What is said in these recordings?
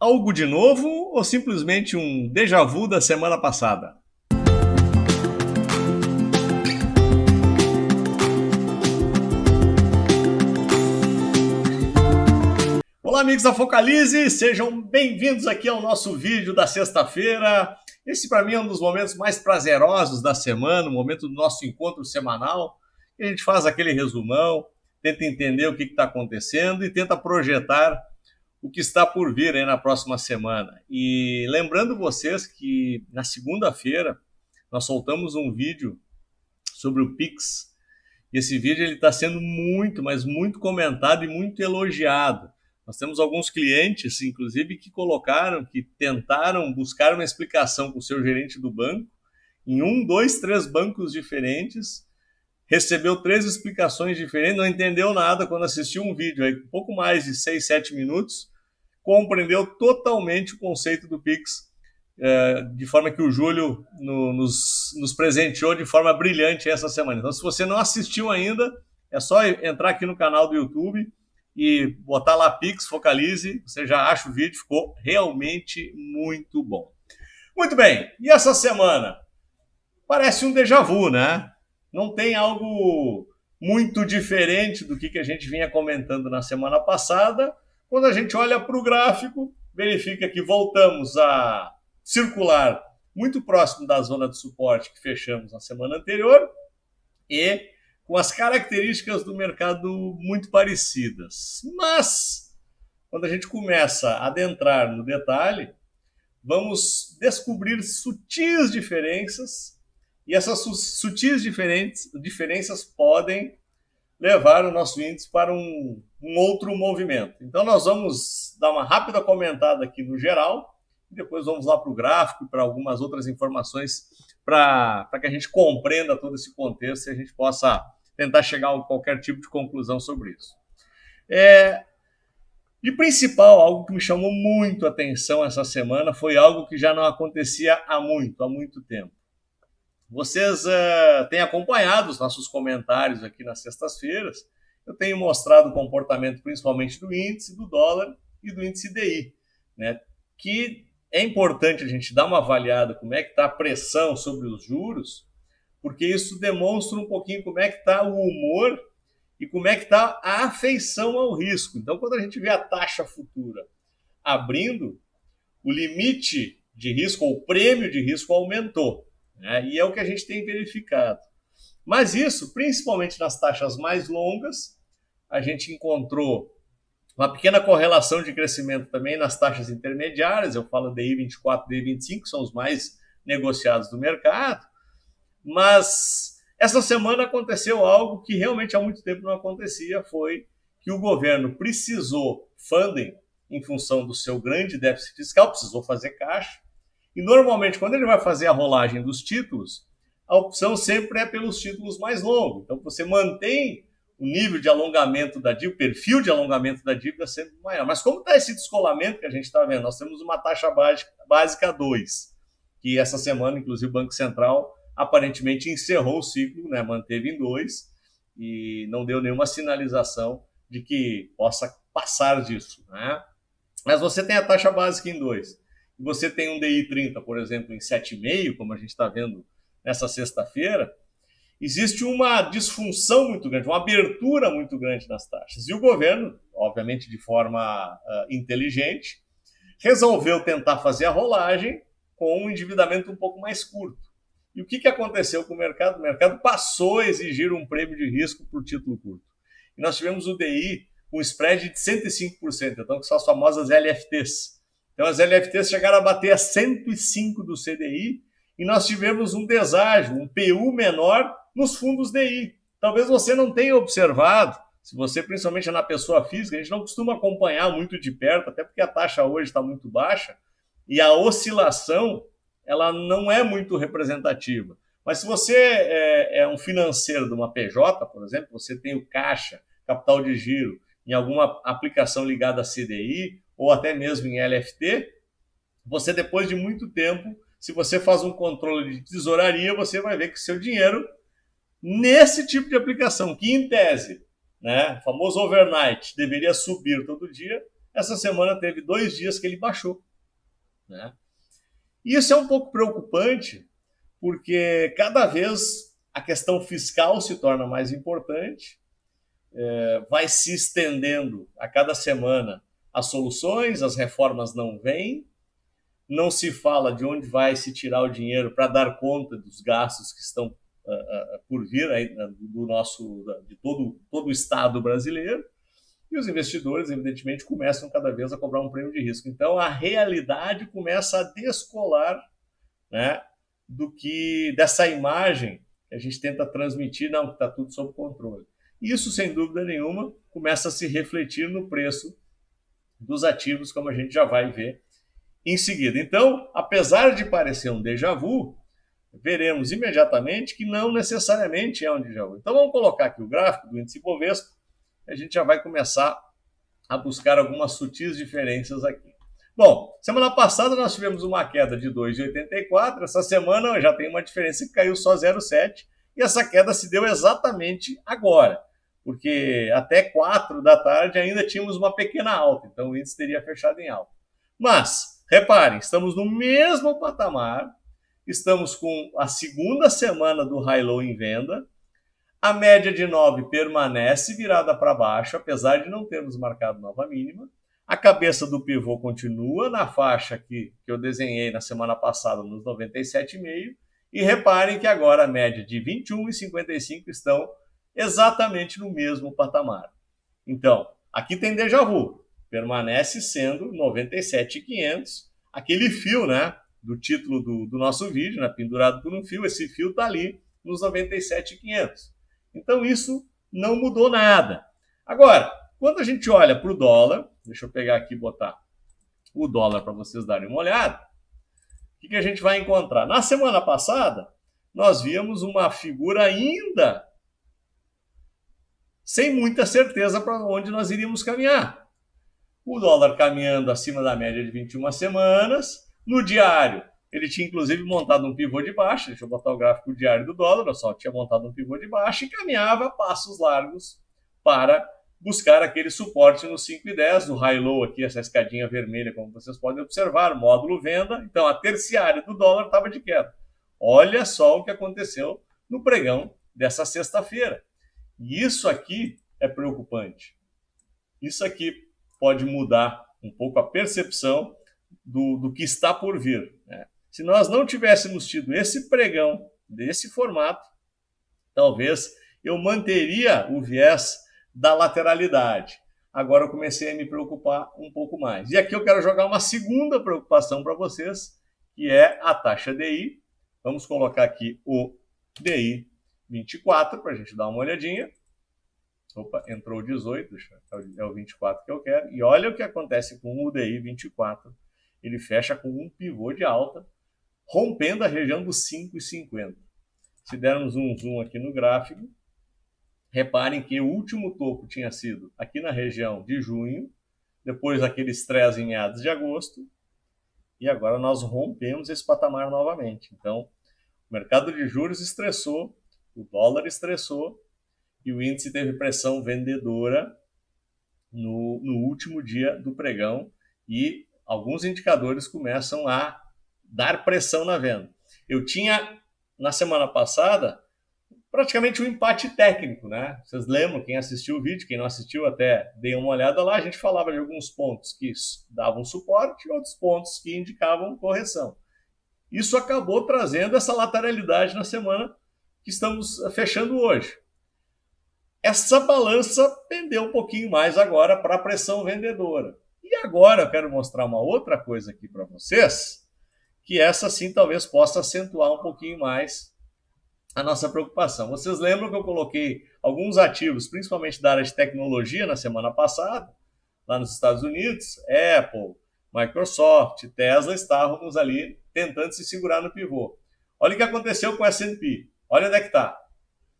Algo de novo ou simplesmente um déjà vu da semana passada? Olá, amigos da Focalize, sejam bem-vindos aqui ao nosso vídeo da sexta-feira. Esse, para mim, é um dos momentos mais prazerosos da semana, o momento do nosso encontro semanal. A gente faz aquele resumão, tenta entender o que está acontecendo e tenta projetar o que está por vir aí na próxima semana. E lembrando vocês que na segunda-feira nós soltamos um vídeo sobre o Pix. E esse vídeo está sendo muito, mas muito comentado e muito elogiado. Nós temos alguns clientes, inclusive, que tentaram buscar uma explicação com o seu gerente do banco, em 3 bancos diferentes, recebeu 3 explicações diferentes, não entendeu nada quando assistiu um vídeo aí, com pouco mais de 6, 7 minutos, compreendeu totalmente o conceito do Pix, de forma que o Júlio nos presenteou de forma brilhante essa semana. Então, se você não assistiu ainda, é só entrar aqui no canal do YouTube e botar lá Pix, Focalize, você já acha o vídeo, ficou realmente muito bom. Muito bem, e essa semana? Parece um déjà vu, né? Não tem algo muito diferente do que a gente vinha comentando na semana passada. Quando a gente olha para o gráfico, verifica que voltamos a circular muito próximo da zona de suporte que fechamos na semana anterior e com as características do mercado muito parecidas. Mas, quando a gente começa a adentrar no detalhe, vamos descobrir sutis diferenças e essas sutis diferenças podem levar o nosso índice para um outro movimento. Então, nós vamos dar uma rápida comentada aqui no geral, e depois vamos lá para o gráfico, para algumas outras informações, para que a gente compreenda todo esse contexto e a gente possa tentar chegar a qualquer tipo de conclusão sobre isso. De principal, algo que me chamou muito a atenção essa semana foi algo que já não acontecia há muito tempo. Vocês têm acompanhado os nossos comentários aqui nas sextas-feiras. Eu tenho mostrado o comportamento principalmente do índice, do dólar e do índice DI, né? Que é importante a gente dar uma avaliada como é que está a pressão sobre os juros, porque isso demonstra um pouquinho como é que está o humor e como é que está a afeição ao risco. Então, quando a gente vê a taxa futura abrindo, o limite de risco, ou o prêmio de risco aumentou, né? E é o que a gente tem verificado. Mas isso, principalmente nas taxas mais longas, a gente encontrou uma pequena correlação de crescimento também nas taxas intermediárias, eu falo DI 24, DI 25, que são os mais negociados do mercado, mas essa semana aconteceu algo que realmente há muito tempo não acontecia, foi que o governo precisou funding em função do seu grande déficit fiscal, precisou fazer caixa, e normalmente quando ele vai fazer a rolagem dos títulos, a opção sempre é pelos títulos mais longos. Então você mantém o nível de alongamento da dívida, o perfil de alongamento da dívida sempre maior. Mas como está esse descolamento que a gente está vendo? Nós temos uma taxa básica 2, que essa semana, inclusive, o Banco Central aparentemente encerrou o ciclo, né? Manteve em 2 e não deu nenhuma sinalização de que possa passar disso, né? Mas você tem a taxa básica em 2, e você tem um DI 30, por exemplo, em 7,5, como a gente está vendo nessa sexta-feira, existe uma disfunção muito grande, uma abertura muito grande nas taxas. E o governo, obviamente de forma inteligente, resolveu tentar fazer a rolagem com um endividamento um pouco mais curto. E o que aconteceu com o mercado? O mercado passou a exigir um prêmio de risco por título curto. E nós tivemos o DI com um spread de 105%, então que são as famosas LFTs. Então as LFTs chegaram a bater a 105 do CDI e nós tivemos um deságio, um PU menor nos fundos DI. Talvez você não tenha observado, se você principalmente é na pessoa física, a gente não costuma acompanhar muito de perto, até porque a taxa hoje está muito baixa e a oscilação ela não é muito representativa. Mas se você é um financeiro de uma PJ, por exemplo, você tem o caixa, capital de giro, em alguma aplicação ligada a CDI ou até mesmo em LFT, você depois de muito tempo, se você faz um controle de tesouraria, você vai ver que seu dinheiro nesse tipo de aplicação, que em tese, né, o famoso overnight, deveria subir todo dia, essa semana teve 2 dias que ele baixou, né? E isso é um pouco preocupante, porque cada vez a questão fiscal se torna mais importante, vai se estendendo a cada semana as soluções, as reformas não vêm, não se fala de onde vai se tirar o dinheiro para dar conta dos gastos que estão por vir aí, de todo o Estado brasileiro, e os investidores, evidentemente, começam cada vez a cobrar um prêmio de risco. Então, a realidade começa a descolar, né, dessa imagem que a gente tenta transmitir, não, que está tudo sob controle. Isso, sem dúvida nenhuma, começa a se refletir no preço dos ativos, como a gente já vai ver em seguida. Então, apesar de parecer um déjà vu, veremos imediatamente que não necessariamente é um déjà vu. Então, vamos colocar aqui o gráfico do índice Bovespa, a gente já vai começar a buscar algumas sutis diferenças aqui. Bom, semana passada nós tivemos uma queda de 2,84, essa semana já tem uma diferença que caiu só 0,7, e essa queda se deu exatamente agora, porque até 4 da tarde ainda tínhamos uma pequena alta, então o índice teria fechado em alta. Mas, reparem, estamos no mesmo patamar, estamos com a segunda semana do high-low em venda, a média de 9 permanece virada para baixo, apesar de não termos marcado nova mínima. A cabeça do pivô continua na faixa que eu desenhei na semana passada, nos 97,5. E reparem que agora a média de 21 e 55 estão exatamente no mesmo patamar. Então, aqui tem déjà vu. Permanece sendo 97,500. Aquele fio, né, do título do nosso vídeo, né, pendurado por um fio, esse fio está ali nos 97,500. Então, isso não mudou nada. Agora, quando a gente olha para o dólar, deixa eu pegar aqui e botar o dólar para vocês darem uma olhada, o que a gente vai encontrar? Na semana passada, nós víamos uma figura ainda sem muita certeza para onde nós iríamos caminhar. O dólar caminhando acima da média de 21 semanas, no diário, ele tinha inclusive montado um pivô de baixa, deixa eu botar o gráfico diário do dólar, eu só tinha montado um pivô de baixa e caminhava a passos largos para buscar aquele suporte no 5,10, no high-low aqui, essa escadinha vermelha, como vocês podem observar, módulo venda, então a terciária do dólar estava de queda. Olha só o que aconteceu no pregão dessa sexta-feira. E isso aqui é preocupante. Isso aqui pode mudar um pouco a percepção do que está por vir, né? Se nós não tivéssemos tido esse pregão desse formato, talvez eu manteria o viés da lateralidade. Agora eu comecei a me preocupar um pouco mais. E aqui eu quero jogar uma segunda preocupação para vocês, que é a taxa DI. Vamos colocar aqui o DI 24 para a gente dar uma olhadinha. Opa, entrou o 18, é o 24 que eu quero. E olha o que acontece com o DI 24. Ele fecha com um pivô de alta, rompendo a região dos 5,50. Se dermos um zoom aqui no gráfico, reparem que o último topo tinha sido aqui na região de junho, depois aquele estresse em meados de agosto, e agora nós rompemos esse patamar novamente. Então, o mercado de juros estressou, o dólar estressou, e o índice teve pressão vendedora no último dia do pregão, e alguns indicadores começam a dar pressão na venda. Eu tinha, na semana passada, praticamente um empate técnico, né? Vocês lembram, quem assistiu o vídeo, quem não assistiu até dei uma olhada lá, a gente falava de alguns pontos que davam suporte e outros pontos que indicavam correção. Isso acabou trazendo essa lateralidade na semana que estamos fechando hoje. Essa balança pendeu um pouquinho mais agora para a pressão vendedora. E agora eu quero mostrar uma outra coisa aqui para vocês, que essa sim talvez possa acentuar um pouquinho mais a nossa preocupação. Vocês lembram que eu coloquei alguns ativos, principalmente da área de tecnologia, na semana passada, lá nos Estados Unidos? Apple, Microsoft, Tesla estávamos ali tentando se segurar no pivô. Olha o que aconteceu com o S&P. Olha onde é que está.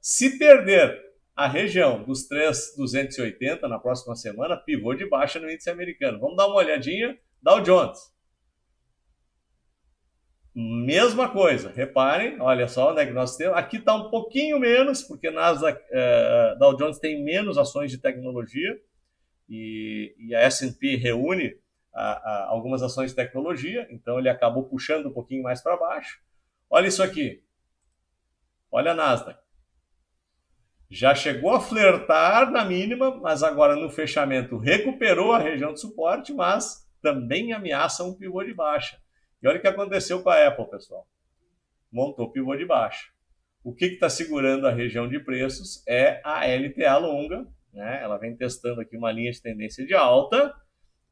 Se perder a região dos 3,280 na próxima semana, pivô de baixa no índice americano. Vamos dar uma olhadinha. Dow Jones. Mesma coisa. Reparem, olha só onde é que nós temos. Aqui está um pouquinho menos, porque Dow Jones tem menos ações de tecnologia, e a S&P reúne algumas ações de tecnologia, então ele acabou puxando um pouquinho mais para baixo. Olha isso aqui. Olha a Nasdaq. Já chegou a flertar na mínima, mas agora no fechamento recuperou a região de suporte, mas também ameaça um pivô de baixa. E olha o que aconteceu com a Apple, pessoal. Montou pivô de baixa. O que está segurando a região de preços é a LTA longa, né? Ela vem testando aqui uma linha de tendência de alta,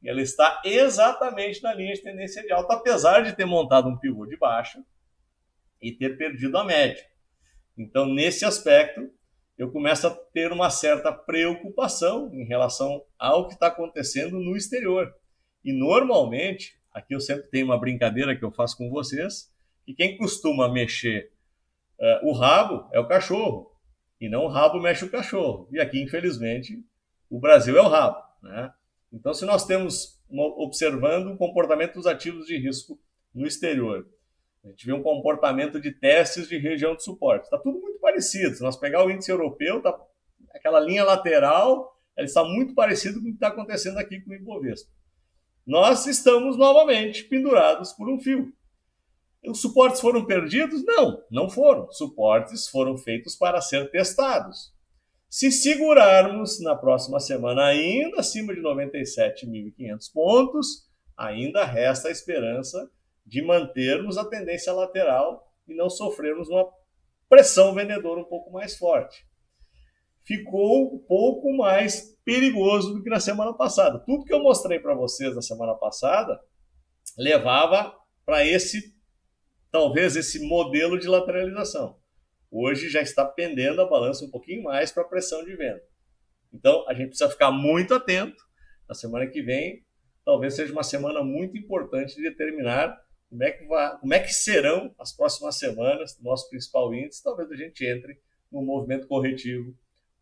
e ela está exatamente na linha de tendência de alta, apesar de ter montado um pivô de baixa e ter perdido a média. Então, nesse aspecto, eu começo a ter uma certa preocupação em relação ao que está acontecendo no exterior. E, normalmente, aqui eu sempre tenho uma brincadeira que eu faço com vocês, que quem costuma mexer o rabo é o cachorro, e não o rabo mexe o cachorro. E aqui, infelizmente, o Brasil é o rabo, né? Então, se nós temos, observando o comportamento dos ativos de risco no exterior, a gente vê um comportamento de testes de região de suporte. Está tudo muito parecido. Se nós pegar o índice europeu, tá, aquela linha lateral, ela está muito parecido com o que está acontecendo aqui com o Ibovespa. Nós estamos novamente pendurados por um fio. Os suportes foram perdidos? Não, não foram. Suportes foram feitos para ser testados. Se segurarmos na próxima semana ainda acima de 97.500 pontos, ainda resta a esperança de mantermos a tendência lateral e não sofrermos uma pressão vendedora um pouco mais forte. Ficou um pouco mais perigoso do que na semana passada. Tudo que eu mostrei para vocês na semana passada levava para talvez esse modelo de lateralização. Hoje já está pendendo a balança um pouquinho mais para a pressão de venda. Então, a gente precisa ficar muito atento. Na semana que vem, talvez seja uma semana muito importante de determinar como é que serão as próximas semanas do nosso principal índice. Talvez a gente entre num movimento corretivo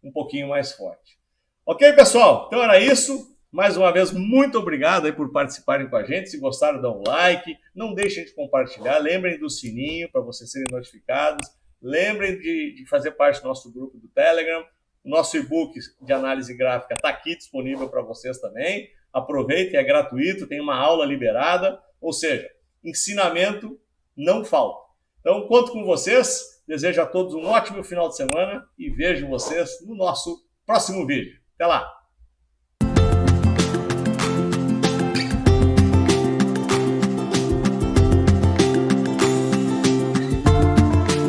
um pouquinho mais forte. Ok, pessoal? Então era isso. Mais uma vez, muito obrigado aí por participarem com a gente. Se gostaram, dá um like. Não deixem de compartilhar. Lembrem do sininho para vocês serem notificados. Lembrem de fazer parte do nosso grupo do Telegram. O nosso e-book de análise gráfica está aqui disponível para vocês também. Aproveitem, é gratuito, tem uma aula liberada. Ou seja, ensinamento não falta. Então, conto com vocês. Desejo a todos um ótimo final de semana e vejo vocês no nosso próximo vídeo. Até lá!